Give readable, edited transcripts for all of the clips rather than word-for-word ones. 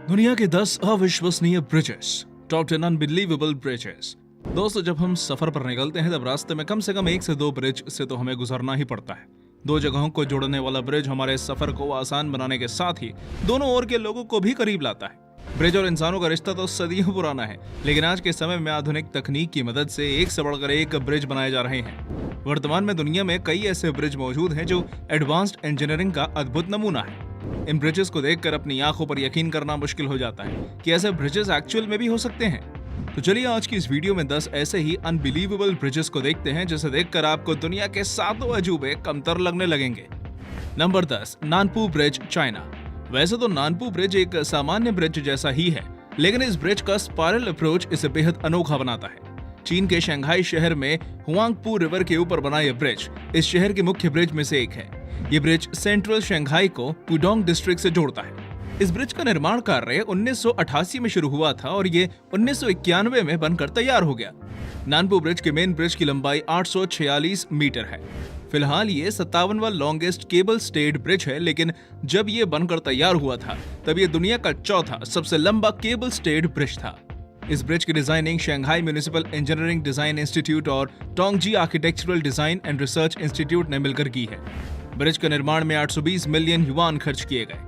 दुनिया के 10 अविश्वसनीय ब्रिजेस, टॉप 10 अनबिलीवेबल ब्रिजेस। दोस्तों, जब हम सफर पर निकलते हैं तब रास्ते में कम से कम 1 से 2 ब्रिज से तो हमें गुजरना ही पड़ता है। दो जगहों को जोड़ने वाला ब्रिज हमारे सफर को आसान बनाने के साथ ही दोनों ओर के लोगों को भी करीब लाता है। ब्रिज और इंसानों का रिश्ता तो सदियों पुराना है, लेकिन आज के समय में आधुनिक तकनीक की मदद से एक से बढ़कर एक ब्रिज बनाए जा रहे हैं। वर्तमान में दुनिया में कई ऐसे ब्रिज मौजूद हैं जो एडवांस्ड इंजीनियरिंग का अद्भुत नमूना है। इन ब्रिजेस को देखकर अपनी आंखों पर यकीन करना मुश्किल हो जाता है कि ऐसे ब्रिजेस एक्चुअल में भी हो सकते हैं। तो चलिए आज की इस वीडियो में 10 ऐसे ही अनबिलीवेबल ब्रिजेस को देखते हैं जिसे देखकर आपको दुनिया के 7 अजूबे कमतर लगने लगेंगे। Number 10, Nanpu bridge, China. वैसे तो नानपू ब्रिज एक सामान्य ब्रिज जैसा ही है, लेकिन इस ब्रिज का स्पाइरल अप्रोच इसे बेहद अनोखा बनाता है। चीन के शंघाई शहर में हुआंगपू रिवर के ऊपर बना यह ब्रिज इस शहर के मुख्य ब्रिज में से एक है। ये ब्रिज सेंट्रल शंघाई को पुडोंग डिस्ट्रिक्ट से जोड़ता है। इस ब्रिज का निर्माण कार्य 1988 में शुरू हुआ था और ये 1991 में बनकर तैयार हो गया। नानपू ब्रिज के मेन ब्रिज की लंबाई 846 मीटर है। फिलहाल ये 57वां लॉन्गेस्ट केबल स्टेड ब्रिज है, लेकिन जब ये बनकर तैयार हुआ था तब ये दुनिया का चौथा सबसे लंबा केबल स्टेड ब्रिज था। इस ब्रिज की designing Shanghai municipal engineering design institute और Tongji architectural design and research institute ने मिलकर की है। ब्रिज के निर्माण में 820 मिलियन युआन खर्च किए गए।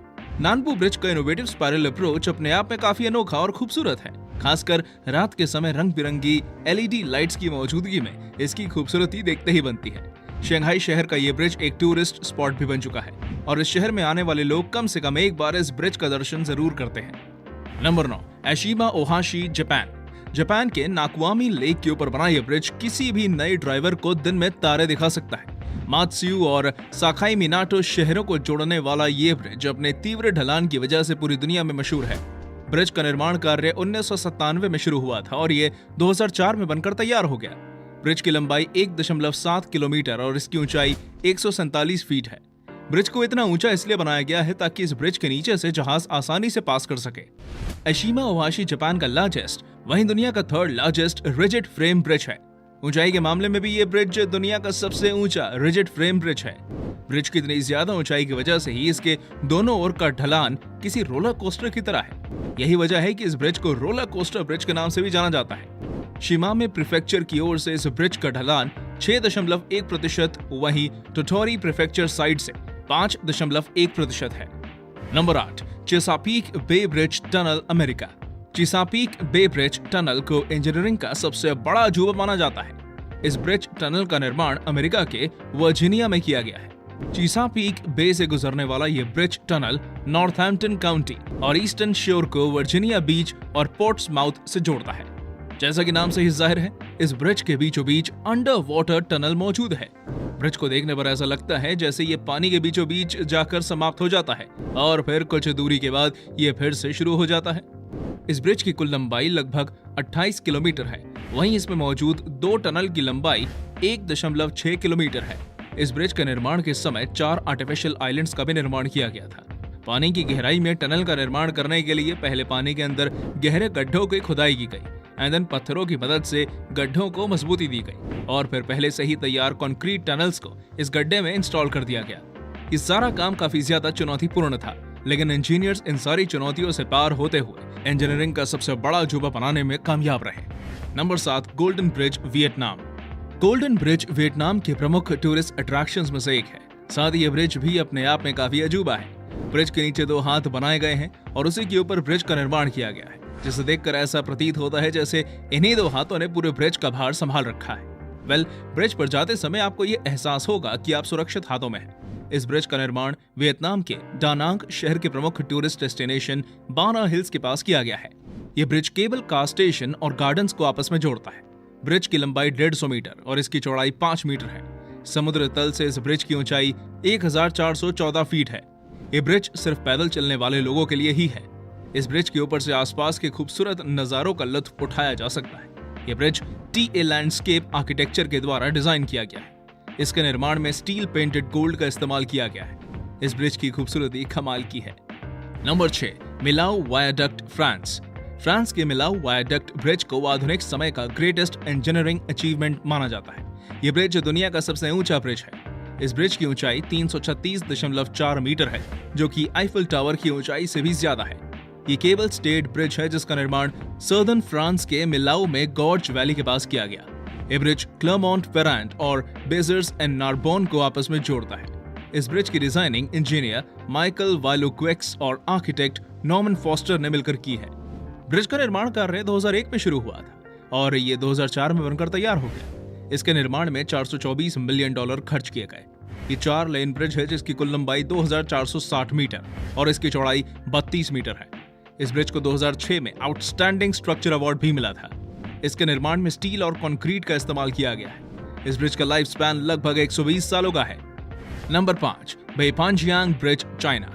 नानपू ब्रिज का इनोवेटिव स्पाइरल अप्रोच अपने आप में काफी अनोखा और खूबसूरत है। खासकर रात के समय रंग बिरंगी एलईडी लाइट्स की मौजूदगी में इसकी खूबसूरती देखते ही बनती है। शंघाई शहर का ये ब्रिज एक टूरिस्ट स्पॉट भी बन चुका है और इस शहर में आने वाले लोग कम से कम एक बार इस ब्रिज का दर्शन जरूर करते हैं। Number 9, Eshima Ohashi, Japan. Japan के नाकुआमी लेक के ऊपर बना यह ब्रिज किसी भी नए ड्राइवर को दिन में तारे दिखा सकता है। मात्सुयु और साखाई मिनाटो शहरों को जोड़ने वाला ये ब्रिज अपने तीव्र ढलान की वजह से पूरी दुनिया में मशहूर है। ब्रिज का निर्माण कार्य 1997 में शुरू हुआ था और ये 2004 में बनकर तैयार हो गया। ब्रिज की लंबाई 1.7 किलोमीटर और इसकी ऊंचाई 147 फीट है। ब्रिज को इतना ऊंचा इसलिए बनाया गया है ताकि इस ब्रिज के नीचे से जहाज आसानी से पास कर सके। एशिमा ओहाशी जापान का लार्जेस्ट, वहीं दुनिया का 3rd largest rigid frame bridge है। ऊंचाई के मामले में भी ये ब्रिज दुनिया का सबसे ऊंचा रिजिड फ्रेम ब्रिज है। ब्रिज की इतनी ज्यादा ऊंचाई की वजह से ही इसके दोनों ओर का ढलान किसी रोलर कोस्टर की तरह है। यही वजह है कि इस ब्रिज को रोलर कोस्टर ब्रिज के नाम से भी जाना जाता है। शिमामे प्रीफेक्चर की ओर से इस ब्रिज का ढलान 6.1%, वहीं टोटोरी प्रीफेक्चर साइड से 5.1% है। Number 8, Chesapeake Bay bridge tunnel, America. Chesapeake Bay bridge tunnel को इंजीनियरिंग का सबसे बड़ा अजूबा माना जाता है। इस ब्रिज टनल का निर्माण अमेरिका के वर्जीनिया में किया गया है। चेसापीक बे से गुजरने वाला यह ब्रिज टनल नॉर्थहैम्पटन काउंटी और ईस्टर्न शोर को वर्जीनिया बीच और पोर्ट्समाउथ से जोड़ता है। जैसा कि नाम से ही जाहिर है, इस ब्रिज के बीचों बीच अंडर वाटर टनल मौजूद है। ब्रिज को देखने पर ऐसा लगता है जैसे ये पानी के बीचों बीच जाकर समाप्त हो जाता है और फिर कुछ दूरी के बाद ये फिर से शुरू हो जाता है। इस ब्रिज की कुल लंबाई लगभग 28 किलोमीटर है, वहीं इसमें मौजूद 2 टनल की लंबाई 1.6 किलोमीटर है। इस ब्रिज के निर्माण के समय 4 आर्टिफिशियल आइलैंड्स का भी निर्माण किया गया था। पानी की गहराई में टनल का निर्माण करने के लिए पहले पानी के अंदर गहरे गड्ढों की खुदाई की गई, एंड देन पत्थरों की मदद से गड्ढों को मजबूती दी गई और फिर पहले से ही तैयार कंक्रीट टनल्स को इस गड्ढे में इंस्टॉल कर दिया गया। इस सारा काम काफी ज्यादा चुनौतीपूर्ण था, लेकिन इंजीनियर्स इन सारी चुनौतियों से पार होते हुए इंजीनियरिंग का सबसे बड़ा अजूबा बनाने में कामयाब रहे। Number 7, golden bridge, Vietnam. Golden bridge Vietnam के प्रमुख टूरिस्ट अट्रैक्शंस में से एक है। साथ ही यह ब्रिज भी अपने आप में काफी अजूबा है। ब्रिज के नीचे 2 हाथ बनाए गए हैं और उसी के ऊपर ब्रिज का निर्माण किया गया है, जिसे देखकर ऐसा प्रतीत होता है जैसे इन्हीं 2 हाथों ने पूरे ब्रिज का भार संभाल रखा है। ब्रिज पर जाते समय आपको ये एहसास होगा कि आप सुरक्षित हाथों में हैं। इस ब्रिज का निर्माण वियतनाम के डानांग शहर के प्रमुख टूरिस्ट डेस्टिनेशन बाना हिल्स के पास किया गया है। यह ब्रिज केबल कार स्टेशन और गार्डन्स को आपस में जोड़ता है। ब्रिज की लंबाई 150 मीटर और इसकी चौड़ाई 5 मीटर है। समुद्र तल से इस ब्रिज की ऊंचाई 1414 फीट है। ये ब्रिज सिर्फ पैदल चलने वाले लोगों के लिए ही है। इस ब्रिज के ऊपर से आसपास के खूबसूरत नजारों का लुत्फ उठाया जा सकता है। यह ब्रिज टीए लैंडस्केप आर्किटेक्चर के द्वारा डिजाइन किया गया है। इसके निर्माण में स्टील पेंटेड गोल्ड का इस्तेमाल किया गया है। इस ब्रिज की खूबसूरती कमाल की है। Number 6, Millau viaduct, France. France के मिलाऊ वायाडक्ट ब्रिज को आधुनिक समय का ग्रेटेस्ट इंजीनियरिंग अचीवमेंट माना जाता है। यह ब्रिज दुनिया का सबसे ऊंचा ब्रिज है। इस ब्रिज की ऊंचाई 336.4 मीटर है, जो कि आईफल टावर की ऊंचाई से भी ज्यादा है। ये केबल स्टेड ब्रिज है जिसका निर्माण सर्दर्न फ्रांस के मिलाऊ में गॉर्ज वैली के पास किया गया। ये ब्रिज क्लरमोंट फेरांट और बेजर्स एंड नारबोन को आपस में जोड़ता है। इस ब्रिज की डिजाइनिंग इंजीनियर माइकल वाइलोक्वेक्स और आर्किटेक्ट नॉर्मन फॉस्टर ने मिलकर की है। ब्रिज का निर्माण कार्य 2001 में शुरू हुआ था और ये 2004 में बनकर तैयार हो गया। इसके निर्माण में $424 मिलियन खर्च किए गए। ये 4 लेन ब्रिज है जिसकी कुल लंबाई 2460 मीटर और इसकी चौड़ाई 32 मीटर है। इस ब्रिज को 2006 में आउटस्टैंडिंग स्ट्रक्चर अवार्ड भी मिला था। इसके निर्माण में स्टील और कंक्रीट का इस्तेमाल किया गया है। इस ब्रिज का लाइफ स्पैन लगभग 120 सालों का है। Number 5, Beipanjiang bridge, China.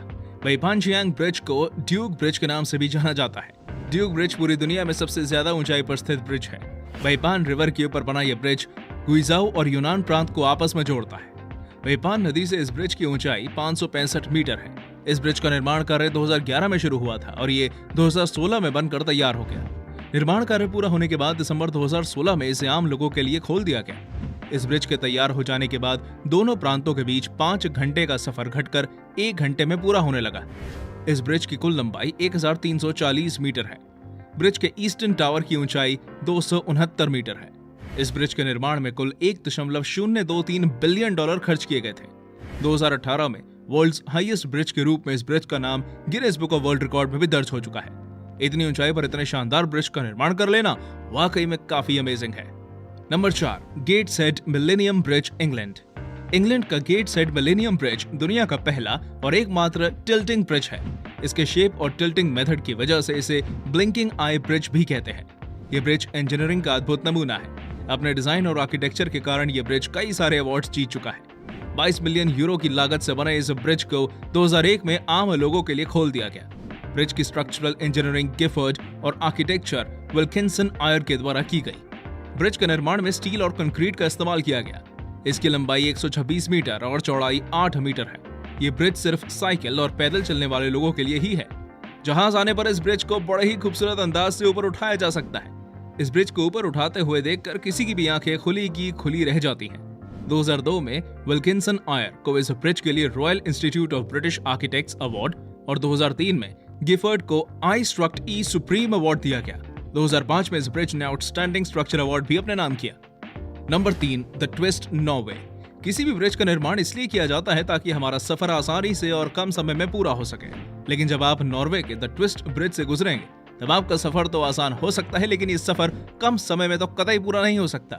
Beipanjiang bridge को ड्यूक ब्रिज के नाम से भी जाना जाता है। ड्यूक ब्रिज पूरी दुनिया में सबसे ज्यादा ऊंचाई पर स्थित ब्रिज है। बेइपान रिवर के ऊपर बना यह ब्रिज गुइजाओ और यूनान प्रांत को आपस में जोड़ता है। बेइपान नदी से इस ब्रिज की ऊंचाई 565 मीटर है। इस ब्रिज का निर्माण कार्य 2011 में शुरू हुआ था और ये 2016 में बनकर तैयार हो गया। निर्माण कार्य पूरा होने के बाद दिसंबर 2016 में इसे आम लोगों के लिए खोल दिया गया। इस ब्रिज के तैयार हो जाने के बाद दोनों प्रांतों के बीच 5 घंटे का सफर घटकर 1 घंटे में पूरा होने लगा। इस ब्रिज की कुल लंबाई 1340 मीटर है। ब्रिज के ईस्टर्न टावर की ऊंचाई 269 मीटर है। इस ब्रिज के निर्माण में कुल $1.023 बिलियन खर्च किए गए थे। 2018 में वर्ल्ड्स हाईएस्ट ब्रिज के रूप में इस ब्रिज का नाम Guinness book of world record में भी दर्ज हो चुका है। इतनी ऊंचाई पर इतने शानदार ब्रिज का निर्माण कर लेना वाकई में काफी अमेजिंग है। Number 4, Gateshead millennium bridge, England. England का गेट्सहेड मिलेनियम ब्रिज दुनिया का पहला और एकमात्र टिल्टिंग ब्रिज है। इसके शेप और टिल्टिंग मेथड की वजह से इसे ब्लिंकिंग आई ब्रिज भी कहते हैं। यह ब्रिज इंजीनियरिंग का अद्भुत नमूना है। अपने डिजाइन और आर्किटेक्चर के कारण यह ब्रिज कई सारे अवार्ड्स जीत चुका है। 22 मिलियन यूरो की लागत से बने इस ब्रिज को 2001 में आम लोगों के लिए खोल दिया गया। ब्रिज की स्ट्रक्चरल इंजीनियरिंग गिफर्ड और आर्किटेक्चर विल्किंसन आयर के द्वारा की गई। ब्रिज के निर्माण में स्टील और कंक्रीट का इस्तेमाल किया गया। इसकी लंबाई 126 मीटर और चौड़ाई 8 मीटर है। ये ब्रिज सिर्फ साइकिल और पैदल चलने वाले लोगों के लिए ही है। जहाज आने पर इस ब्रिज को बड़े ही खूबसूरत अंदाज से ऊपर उठाया जा सकता है। इस ब्रिज को ऊपर उठाते हुए देखकर किसी की भी आंखें खुली की खुली रह जाती हैं। 2002 में विल्किंसन आयर को इस ब्रिज के लिए royal institute of British architects award और 2003 में गिफर्ड को आई स्ट्रक्ट ई सुप्रीम अवार्ड दिया गया। 2005 में इस ब्रिज ने आउटस्टैंडिंग स्ट्रक्चर अवार्ड भी अपने नाम किया। Number 3, the twist, Norway. किसी भी ब्रिज का निर्माण इसलिए किया जाता है ताकि हमारा सफर आसानी से और कम समय में पूरा हो सके। लेकिन जब आप नॉर्वे के द ट्विस्ट ब्रिज से गुजरेंगे तब आपका सफर तो आसान हो सकता है, लेकिन ये सफर कम समय में तो कतई पूरा नहीं हो सकता,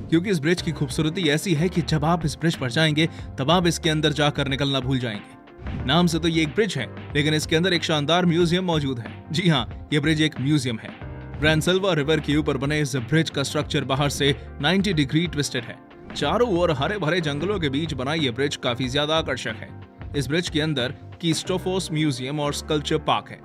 क्योंकि इस ब्रिज की खूबसूरती ऐसी है कि जब आप इस ब्रिज पर जाएंगे तब आप इसके अंदर जाकर निकलना भूल जाएंगे। नाम से तो ये एक ब्रिज है, लेकिन इसके अंदर एक शानदार म्यूजियम मौजूद है। जी हाँ, ये ब्रिज एक म्यूजियम है। ब्रांसिल्वा रिवर के ऊपर बने इस ब्रिज का स्ट्रक्चर बाहर से 90 डिग्री ट्विस्टेड है। चारों ओर हरे भरे जंगलों के बीच बना ये ब्रिज काफी ज्यादा आकर्षक है। इस ब्रिज के अंदर कीस्टोफोस म्यूजियम और स्कल्पचर पार्क है।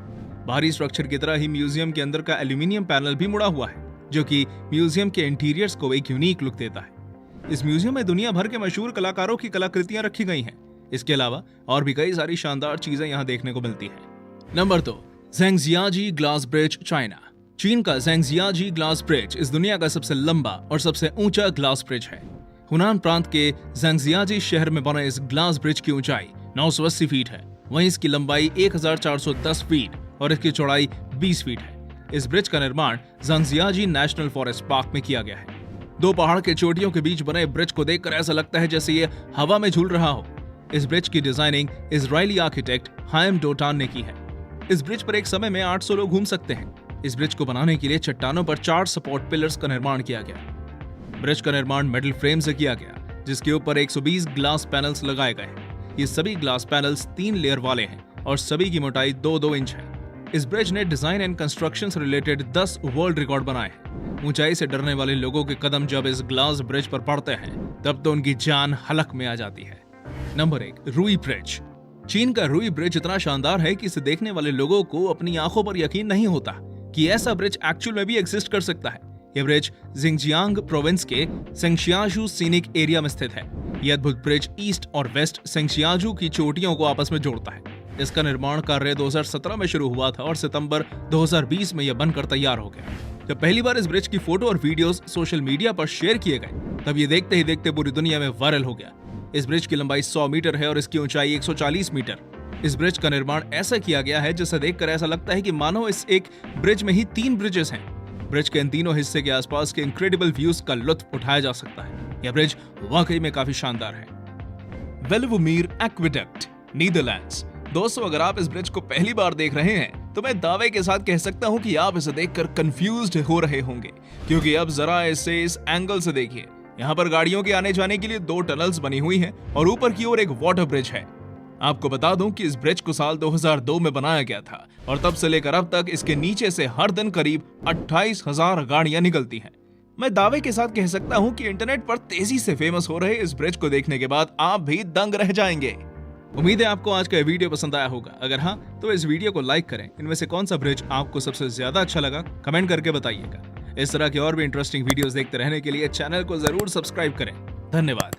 बाहरी स्ट्रक्चर की तरह ही म्यूजियम के अंदर का एल्यूमिनियम पैनल भी मुड़ा हुआ है, जो कि म्यूजियम के इंटीरियर्स को एक यूनिक लुक देता है। इस म्यूजियम में दुनिया भर के मशहूर कलाकारों की कलाकृतियां रखी गई हैं। इसके अलावा और भी कई सारी शानदार चीजें यहाँ देखने को मिलती है। Number 2, Zhangjiajie glass bridge, China. चीन का ज़ेंगजियाजी ग्लास ब्रिज इस दुनिया का सबसे लंबा और सबसे ऊंचा ग्लास ब्रिज है। हुनान प्रांत के ज़ेंगजियाजी शहर में बने इस ग्लास ब्रिज की ऊंचाई 980 फीट है। वहीं इसकी लंबाई 1410 फीट और इसकी चौड़ाई 20 फीट है। इस ब्रिज का निर्माण ज़ेंगजियाजी नेशनल फॉरेस्ट पार्क में किया गया है। 2 पहाड़ के चोटियों के बीच बने ब्रिज को देखकर ऐसा लगता है जैसे ये हवा में झूल रहा हो। इस ब्रिज की डिजाइनिंग इजरायली आर्किटेक्ट हाइम डोटान ने की है। इस ब्रिज पर एक समय में 800 लोग घूम सकते हैं। इस ब्रिज को बनाने के लिए चट्टानों पर 4 सपोर्ट पिलर्स का निर्माण किया गया। ब्रिज का निर्माण मेटल फ्रेम से किया गया, जिसके ऊपर 120 ग्लास पैनल्स लगाए गए हैं। ये सभी ग्लास पैनल्स 3 लेयर वाले हैं और सभी की मोटाई 2-2 इंच है। इस ब्रिज ने डिजाइन एंड कंस्ट्रक्शन से रिलेटेड 10 वर्ल्ड रिकॉर्ड बनाए हैं। ऊंचाई से डरने वाले लोगों के कदम जब इस ग्लास ब्रिज पर पड़ते हैं तब तो उनकी जान हलक में आ जाती है। नंबर 1, रूई ब्रिज। चीन का रूई ब्रिज इतना शानदार है कि इसे देखने वाले लोगों को अपनी आंखों पर यकीन नहीं होता कि ऐसा ब्रिज एक्चुअल में भी एग्जिस्ट कर सकता है। यह ब्रिज जिंगजियांग प्रोविंस के सेंगशियाजू सीनिक एरिया में स्थित है। यह अद्भुत ब्रिज ईस्ट और वेस्ट सेंगशियाजू की चोटियों को आपस में जोड़ता है। इसका निर्माण कार्य 2017 में शुरू हुआ था और सितंबर 2020 में यह बनकर तैयार हो गया। जब पहली बार इस ब्रिज की फोटो और वीडियोस सोशल मीडिया पर शेयर किए गए तब ये देखते ही देखते पूरी दुनिया में वायरल हो गया। इस ब्रिज की लंबाई 100 मीटर है और इसकी ऊंचाई 140 मीटर। इस ब्रिज का निर्माण ऐसा किया गया है जिसे देखकर ऐसा लगता है कि मानो इस एक ब्रिज में ही 3 ब्रिजेस हैं। ब्रिज के इन तीनों हिस्से के आसपास के इनक्रेडिबल व्यूज का लुत्फ उठाया जा सकता है। यह ब्रिज वाकई में काफी शानदार है। वेलवुमीर एक्वेडक्ट, नीदरलैंड्स। दोस्तों, अगर आप इस ब्रिज को पहली बार देख रहे हैं तो मैं दावे के साथ कह सकता हूं कि आप इसे देखकर कंफ्यूज्ड हो रहे होंगे, क्योंकि अब जरा इसे इस एंगल से देखिए। यहाँ पर गाड़ियों के आने जाने के लिए 2 टनल्स बनी हुई हैं और ऊपर की ओर एक वाटर ब्रिज है। आपको बता दूं कि इस ब्रिज को साल 2002 में बनाया गया था और तब से लेकर अब तक इसके नीचे से हर दिन करीब 28,000 गाड़ियां निकलती हैं। मैं दावे के साथ कह सकता हूं कि इंटरनेट पर तेजी से फेमस हो रहे इस ब्रिज को देखने के बाद आप भी दंग रह जाएंगे। उम्मीद है आपको आज का वीडियो पसंद आया होगा। अगर हाँ, तो इस वीडियो को लाइक करें। इनमें से कौन सा ब्रिज आपको सबसे ज्यादा अच्छा लगा, कमेंट करके बताइएगा। इस तरह के और भी इंटरेस्टिंग वीडियोस देखते रहने के लिए चैनल को जरूर सब्सक्राइब करें। धन्यवाद।